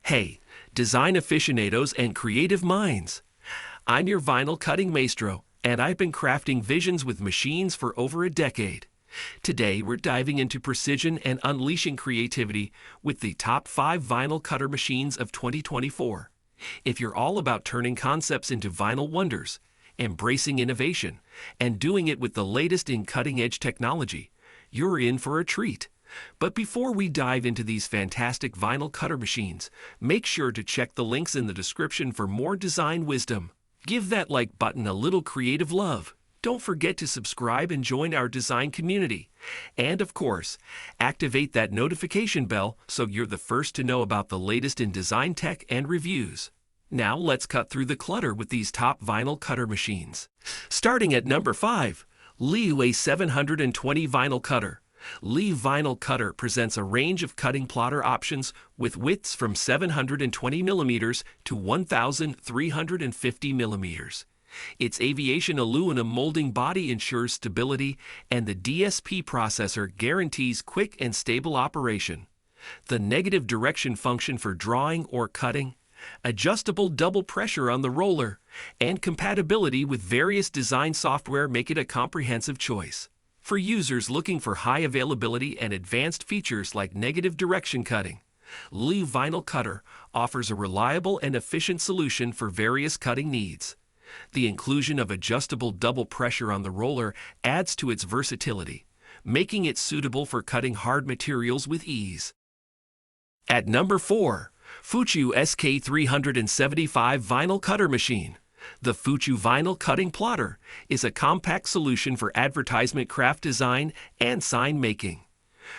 Hey, design aficionados and creative minds. I'm your vinyl cutting maestro, and I've been crafting visions with machines for over a decade. Today, we're diving into precision and unleashing creativity with the top 5 vinyl cutter machines of 2024. If you're all about turning concepts into vinyl wonders, embracing innovation, and doing it with the latest in cutting-edge technology, you're in for a treat. But before we dive into these fantastic vinyl cutter machines, make sure to check the links in the description for more design wisdom. Give that like button a little creative love. Don't forget to subscribe and join our design community. And of course, activate that notification bell so you're the first to know about the latest in design tech and reviews. Now let's cut through the clutter with these top vinyl cutter machines. Starting at number 5, LEEA 720 Vinyl Cutter. LEEA Vinyl Cutter presents a range of cutting plotter options with widths from 720 mm to 1,350 mm. Its aviation aluminum molding body ensures stability, and the DSP processor guarantees quick and stable operation. The negative direction function for drawing or cutting, adjustable double pressure on the roller, and compatibility with various design software make it a comprehensive choice. For users looking for high availability and advanced features like negative direction cutting, LEEA Vinyl Cutter offers a reliable and efficient solution for various cutting needs. The inclusion of adjustable double pressure on the roller adds to its versatility, making it suitable for cutting hard materials with ease. At number 4, Fuu SK 375 Vinyl Cutter Machine. The Fuu Vinyl Cutting Plotter is a compact solution for advertisement craft design and sign making.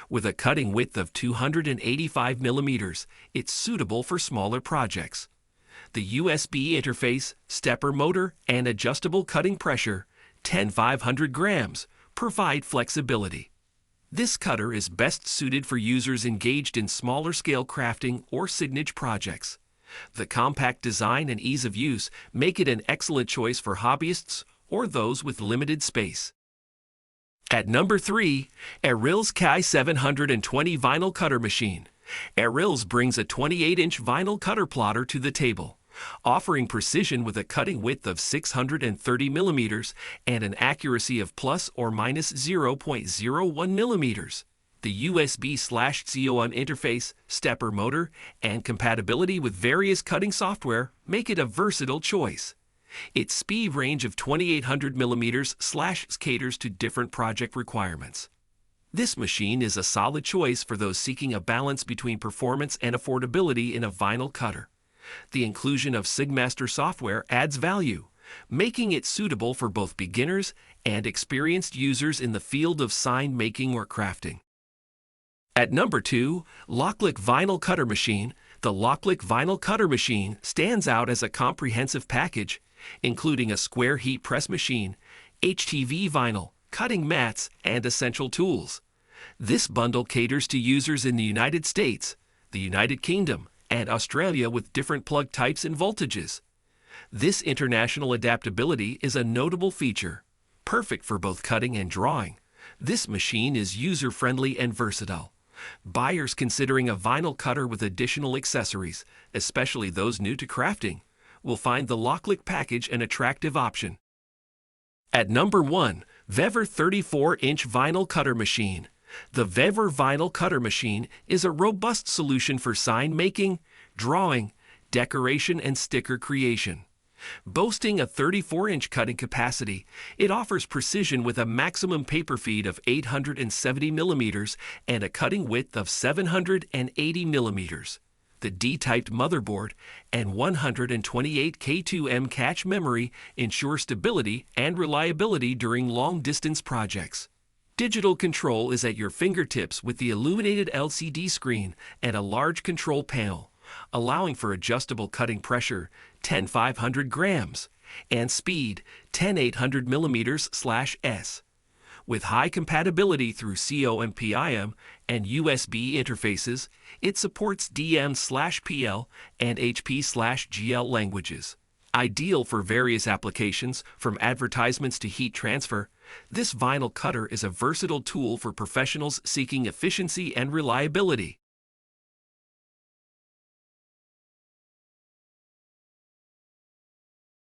With a cutting width of 285 mm, it's suitable for smaller projects. The USB interface, stepper motor, and adjustable cutting pressure, 10-500 grams, provide flexibility. This cutter is best suited for users engaged in smaller scale crafting or signage projects. The compact design and ease of use make it an excellent choice for hobbyists or those with limited space. At number 3, Aos Kai 720 Vinyl Cutter Machine. Aos brings a 28-inch vinyl cutter plotter to the table, offering precision with a cutting width of 630 mm and an accuracy of plus or minus 0.01 mm. The USB/COM interface, stepper motor, and compatibility with various cutting software make it a versatile choice. Its speed range of 2800 mm caters to different project requirements. This machine is a solid choice for those seeking a balance between performance and affordability in a vinyl cutter. The inclusion of Sigmaster software adds value, making it suitable for both beginners and experienced users in the field of sign making or crafting. At number 2, Loick Vinyl Cutter Machine. The Loick Vinyl Cutter Machine stands out as a comprehensive package, including a square heat press machine, HTV vinyl, cutting mats, and essential tools. This bundle caters to users in the United States, the United Kingdom, and Australia with different plug types and voltages. This international adaptability is a notable feature, perfect for both cutting and drawing. This machine is user-friendly and versatile. Buyers considering a vinyl cutter with additional accessories, especially those new to crafting, will find the Loick package an attractive option. At number 1, VEVER 34-inch Vinyl Cutter Machine. The VEVER Vinyl Cutter Machine is a robust solution for sign making, drawing, decoration, and sticker creation. Boasting a 34-inch cutting capacity, it offers precision with a maximum paper feed of 870 mm and a cutting width of 780 mm. The D-typed motherboard and 128 K2M cache memory ensure stability and reliability during long-distance projects. Digital control is at your fingertips with the illuminated LCD screen and a large control panel, allowing for adjustable cutting pressure 10-500 grams and speed 10-800 mm/s. With high compatibility through COM/PIM and USB interfaces, it supports DM/PL and HP/GL languages. Ideal for various applications, from advertisements to heat transfer, this vinyl cutter is a versatile tool for professionals seeking efficiency and reliability.